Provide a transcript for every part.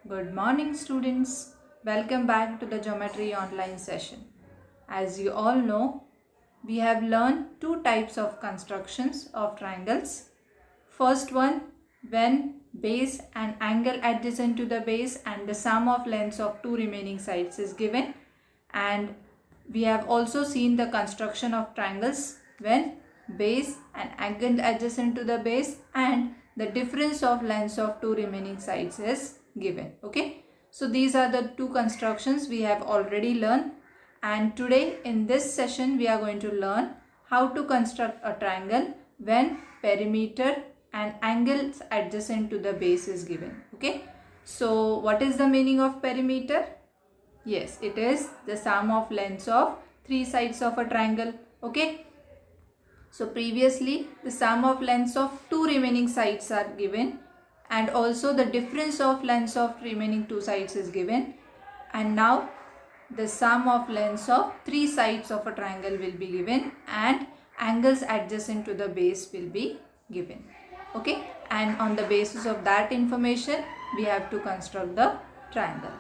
Good morning, students. Welcome back to the Geometry online session. As you all know, we have learned two types of constructions of triangles. First one, when base and angle adjacent to the base and the sum of lengths of two remaining sides is given. And we have also seen the construction of triangles when base and angle adjacent to the base and the difference of lengths of two remaining sides is given. Okay, so these are the two constructions we have already learned, and today in this session we are going to learn how to construct a triangle when perimeter and angles adjacent to the base is given. Okay, so what is the meaning of perimeter? Yes, it is the sum of lengths of three sides of a triangle. Okay, so previously the sum of lengths of two remaining sides are given, and also the difference of lengths of remaining two sides is given, and now the sum of lengths of three sides of a triangle will be given and angles adjacent to the base will be given. Okay, and on the basis of that information we have to construct the triangle.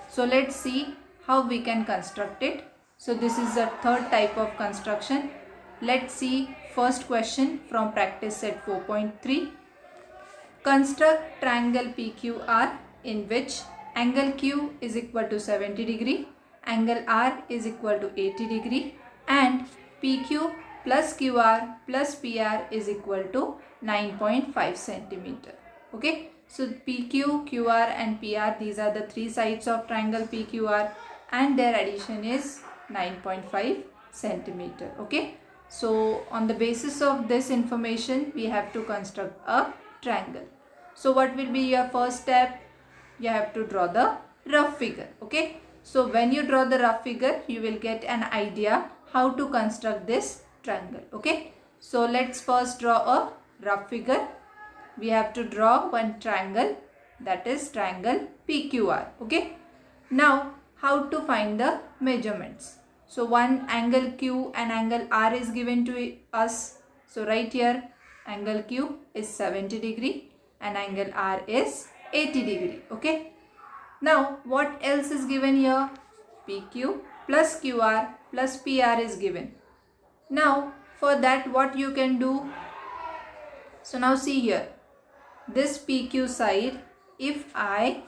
So let's see how we can construct it. So this is the third type of construction. Let's see first question from practice set 4.3. Construct triangle PQR in which angle Q is equal to 70 degree, angle R is equal to 80 degree, and PQ plus QR plus PR is equal to 9.5 centimeter. Okay, so PQ, QR and PR, these are the three sides of triangle PQR, and their addition is 9.5 centimeter. Okay, so on the basis of this information we have to construct a triangle. So what will be your first step? You have to draw the rough figure. Okay, so when you draw the rough figure you will get an idea how to construct this triangle. Okay, so let's first draw a rough figure. We have to draw one triangle, that is triangle PQR. Okay, now how to find the measurements? So one angle Q and angle R is given to us. So right here angle Q is 70 degree and angle R is 80 degree. Okay, now what else is given here? PQ plus QR plus PR is given. Now for that what you can do? So now see here, this PQ side, if I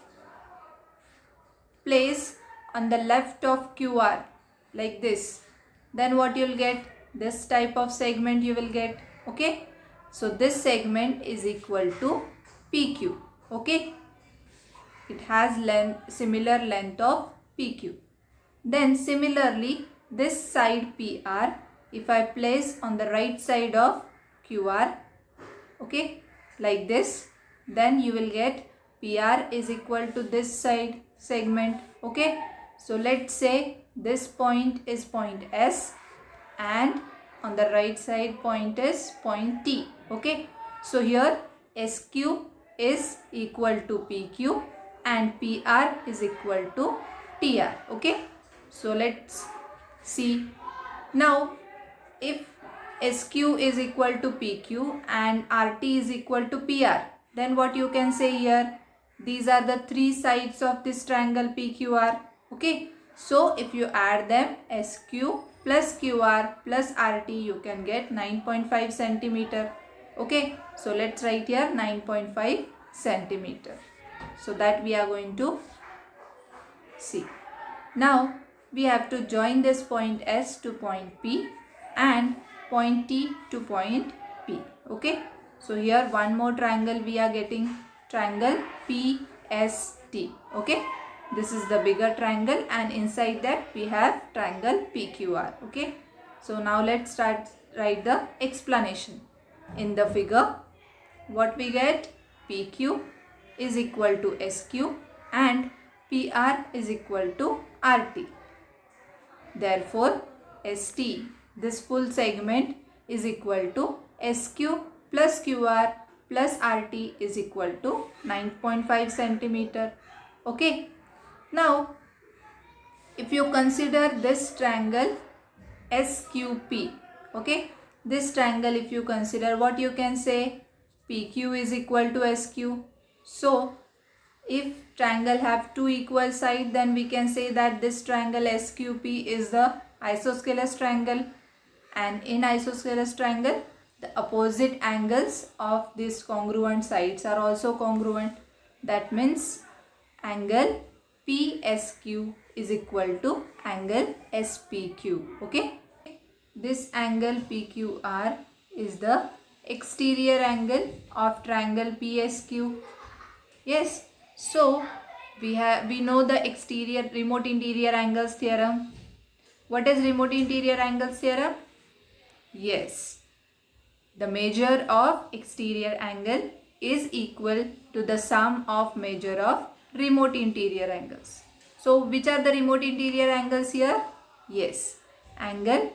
place on the left of QR like this, then what you'll get? This type of segment you will get. Okay, so this segment is equal to PQ. Okay, it has similar length of PQ. Then similarly this side PR, if I place on the right side of QR, okay, like this, then you will get PR is equal to this side segment. Okay, so let's say this point is point S and on the right side point is point T. Okay, so here SQ is equal to PQ and PR is equal to TR. Okay, so let's see. Now if SQ is equal to PQ and RT is equal to PR, then what you can say here? These are the three sides of this triangle PQR. Okay, so if you add them, SQ plus QR plus RT, you can get 9.5 centimeter. Okay, so let's write here 9.5 centimeter. So that we are going to see. Now we have to join this point S to point P and point T to point P. Okay, so here one more triangle we are getting, triangle PST. Okay, this is the bigger triangle and inside that we have triangle PQR. Okay, so now let's write the explanation. In the figure what we get? PQ is equal to SQ and PR is equal to RT. Therefore ST, this full segment, is equal to SQ plus QR plus RT is equal to 9.5 centimeter. Okay, now if you consider this triangle SQP, okay, this triangle if you consider, what you can say? PQ is equal to SQ. So if triangle have two equal sides, then we can say that this triangle SQP is the isosceles triangle, and in isosceles triangle the opposite angles of these congruent sides are also congruent. That means angle PSQ is equal to angle SPQ. Okay, this angle PQR is the exterior angle of triangle PSQ. Yes, so we know the exterior remote interior angles theorem. What is remote interior angles theorem? Yes, the measure of exterior angle is equal to the sum of measure of remote interior angles. So which are the remote interior angles here? Yes, angle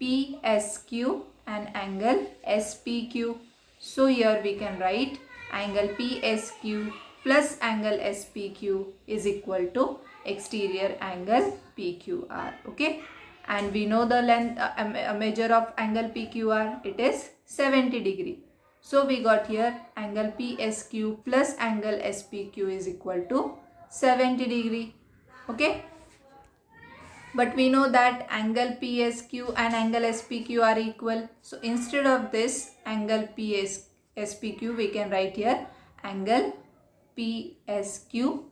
PSQ and angle SPQ. So here we can write angle PSQ plus angle SPQ is equal to exterior angle PQR. Okay, and we know the length measure of angle PQR, it is 70 degree. So we got here angle PSQ plus angle SPQ is equal to 70 degree. Okay, but we know that angle PSQ and angle SPQ are equal. So instead of this angle SPQ, we can write here angle PSQ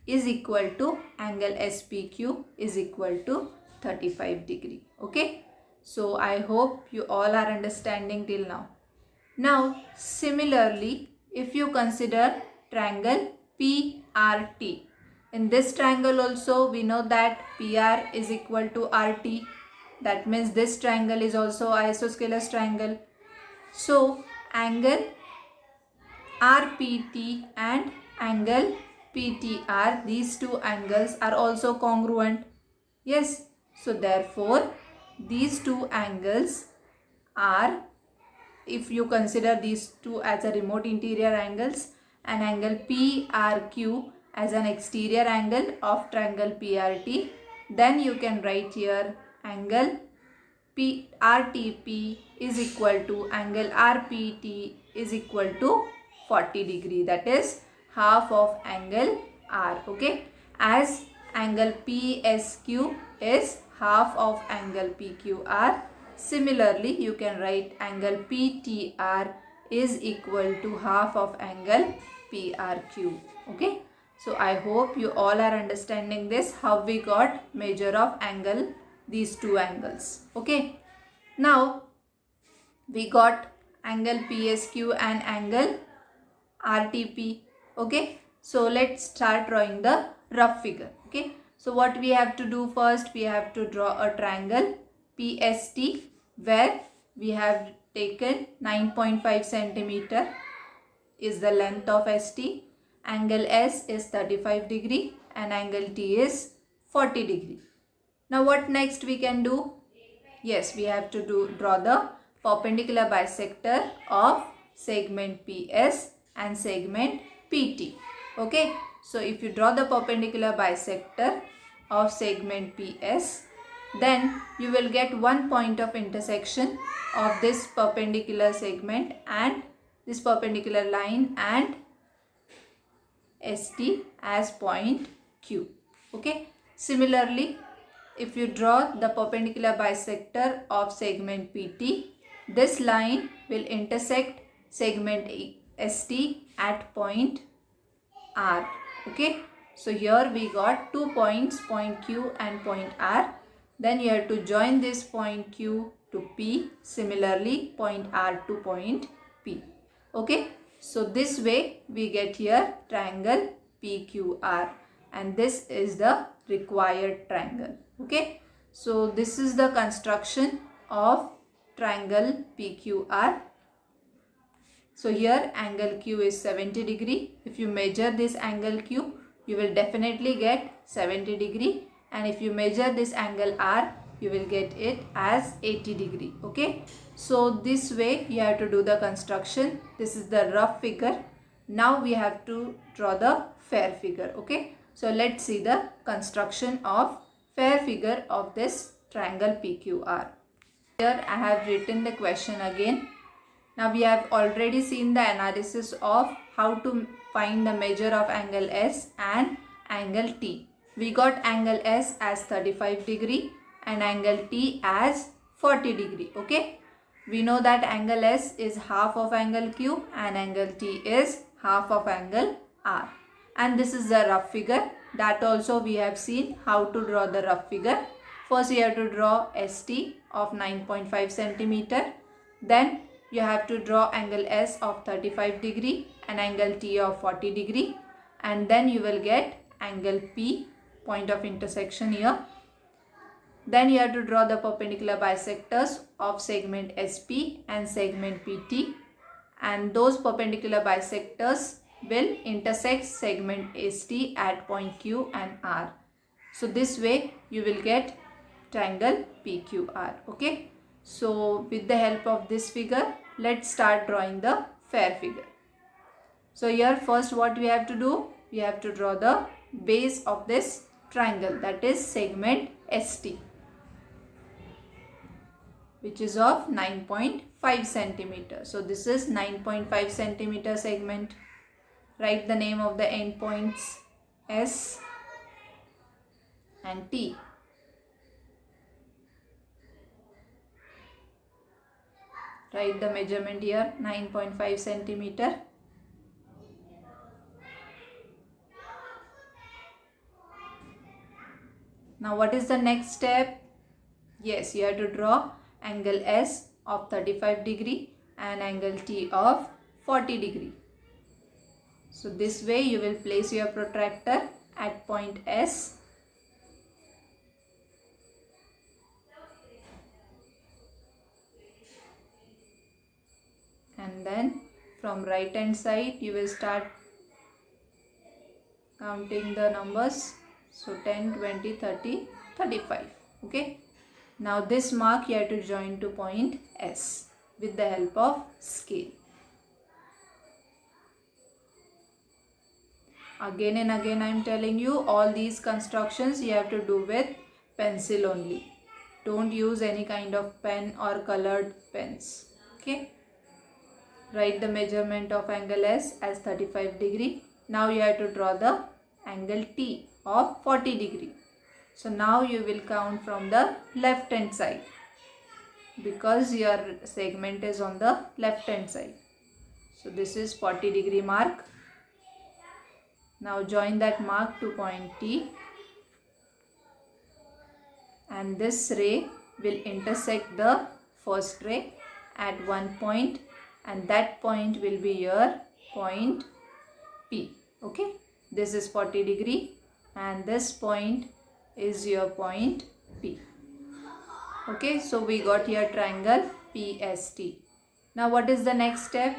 is equal to angle SPQ is equal to 35 degree. Okay, so I hope you all are understanding till now. Now similarly, if you consider triangle PRT, in this triangle also we know that PR is equal to RT. That means this triangle is also isosceles triangle. So angle RPT and angle PTR, these two angles are also congruent. Yes, so therefore these two angles are, if you consider these two as a remote interior angles and angle PRQ as an exterior angle of triangle PRT, then you can write here angle RTP is equal to angle RPT is equal to 40 degree, that is half of angle R. Okay, as angle PSQ is half of angle PQR, similarly you can write angle PTR is equal to half of angle PRQ. Okay, so I hope you all are understanding this, how we got measure of angle, these two angles. Okay, now we got angle PSQ and angle RTP. Okay, so let's start drawing the rough figure. Okay, so what we have to do first, we have to draw a triangle PST where we have taken 9.5 centimeter is the length of ST, angle S is 35 degree and angle T is 40 degree. Now what next we can do? Yes, we have to draw the perpendicular bisector of segment PS and segment PT. Okay, so if you draw the perpendicular bisector of segment PS, then you will get one point of intersection of this perpendicular segment and this perpendicular line and ST as point Q. Okay, similarly, if you draw the perpendicular bisector of segment PT, this line will intersect segment ST at point R. Okay, so here we got 2 points, point Q and point R. Then you have to join this point Q to P, similarly point R to point P. Okay, so this way we get here triangle PQR, and this is the required triangle. Okay, so this is the construction of triangle PQR. So here angle Q is 70 degree. If you measure this angle Q, you will definitely get 70 degree, and if you measure this angle R, you will get it as 80 degree. Okay, so this way you have to do the construction. This is the rough figure. Now we have to draw the fair figure. Okay, so let's see the construction of fair figure of this triangle PQR. Here I have written the question again. Now we have already seen the analysis of how to find the measure of angle S and angle T. We got angle S as 35 degree and angle T as 40 degree. Okay. We know that angle S is half of angle Q and angle T is half of angle R. And this is the rough figure. That also we have seen how to draw the rough figure. First you have to draw ST of 9.5 centimeter. Then you have to draw angle S of 35 degree and angle T of 40 degree. And then you will get angle P, point of intersection here. Then you have to draw the perpendicular bisectors of segment SP and segment PT. And those perpendicular bisectors will intersect segment ST at point Q and R. So this way you will get triangle PQR. Okay. So with the help of this figure, let's start drawing the fair figure. So here first what we have to do? We have to draw the base of this triangle, that is segment ST, which is of 9.5 centimeter. So this is 9.5 centimeter segment. Write the name of the endpoints S and T. Write the measurement here, 9.5 centimeter. Now what is the next step? Yes, you have to draw angle S of 35 degree and angle T of 40 degree. So this way you will place your protractor at point S. And then from right hand side you will start counting the numbers. So 10, 20, 30, 35. Okay. Now this mark you have to join to point S with the help of scale. Again and again I am telling you, all these constructions you have to do with pencil only. Don't use any kind of pen or colored pens. Okay. Write the measurement of angle S as 35 degree. Now you have to draw the angle T of 40 degree. So now you will count from the left hand side because your segment is on the left hand side. So this is 40 degree mark. Now join that mark to point T, and this ray will intersect the first ray at one point, and that point will be your point P. Okay, this is 40 degree and this point is your point P. Okay, so we got here triangle PST. Now what is the next step?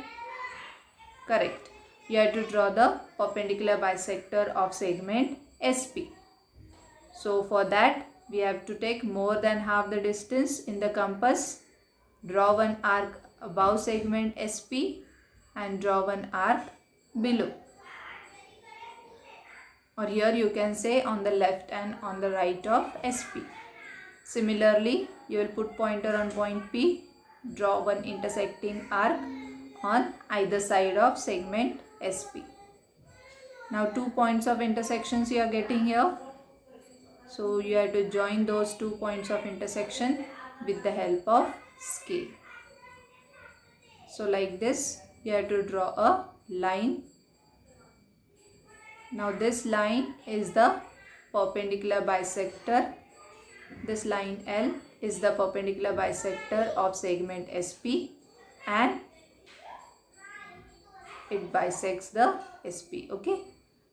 Correct. You have to draw the perpendicular bisector of segment SP. So for that we have to take more than half the distance in the compass. Draw one arc above segment SP and draw one arc below. Or here you can say on the left and on the right of SP. Similarly, you will put pointer on point P, draw one intersecting arc on either side of segment SP. Now 2 points of intersections you are getting here. So you have to join those 2 points of intersection with the help of scale. So like this, you have to draw a line. Now this line is the perpendicular bisector. This line L is the perpendicular bisector of segment SP and it bisects the SP. Okay.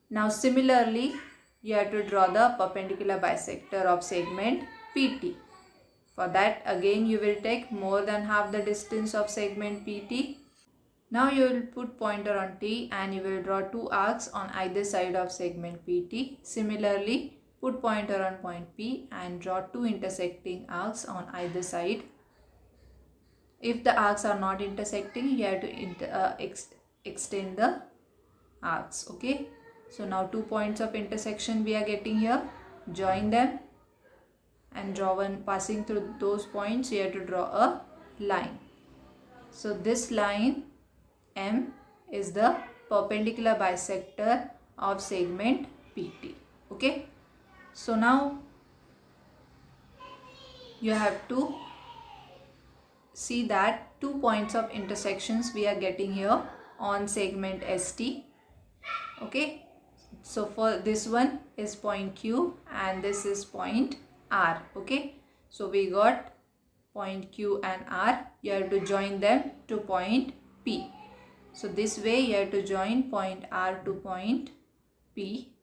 Now similarly, you have to draw the perpendicular bisector of segment PT. For that again you will take more than half the distance of segment PT. Now you will put pointer on T and you will draw 2 arcs on either side of segment PT. Similarly, put pointer on point P and draw 2 intersecting arcs on either side. If the arcs are not intersecting, you have to extend the arcs. Okay. So now 2 points of intersection we are getting here. Join them and draw one. Passing through those points, you have to draw a line. So this line M is the perpendicular bisector of segment PT. Okay, so now you have to see that 2 points of intersections we are getting here on segment ST. Okay, so for this one is point Q and this is point R. Okay, so we got point Q and R. You have to join them to point P. So this way you have to join point R to point P.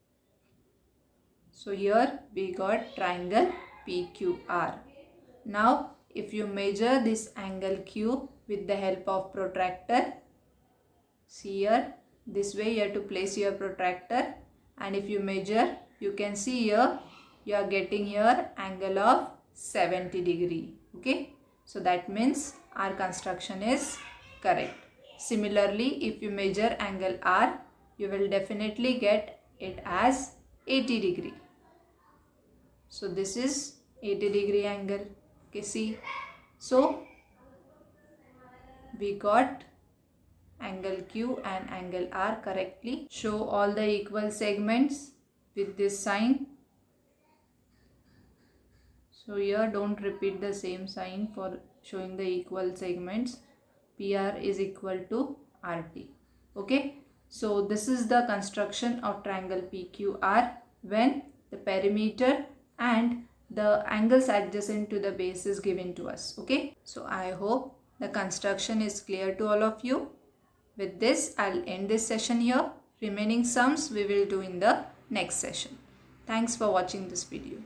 So here we got triangle PQR. Now if you measure this angle Q with the help of protractor, see here, this way you have to place your protractor, and if you measure, you can see here you are getting here angle of 70 degree. Okay, so that means our construction is correct. Similarly, if you measure angle R, you will definitely get it as 80 degree. So this is 80 degree angle. Okay, see, so we got angle Q and angle R correctly. Show all the equal segments with this sign. So here don't repeat the same sign for showing the equal segments. PR is equal to RT. Okay, so this is the construction of triangle PQR when the perimeter and the angles adjacent to the base is given to us. Okay, so I hope the construction is clear to all of you. With this, I'll end this session here. Remaining sums we will do in the next session. Thanks for watching this video.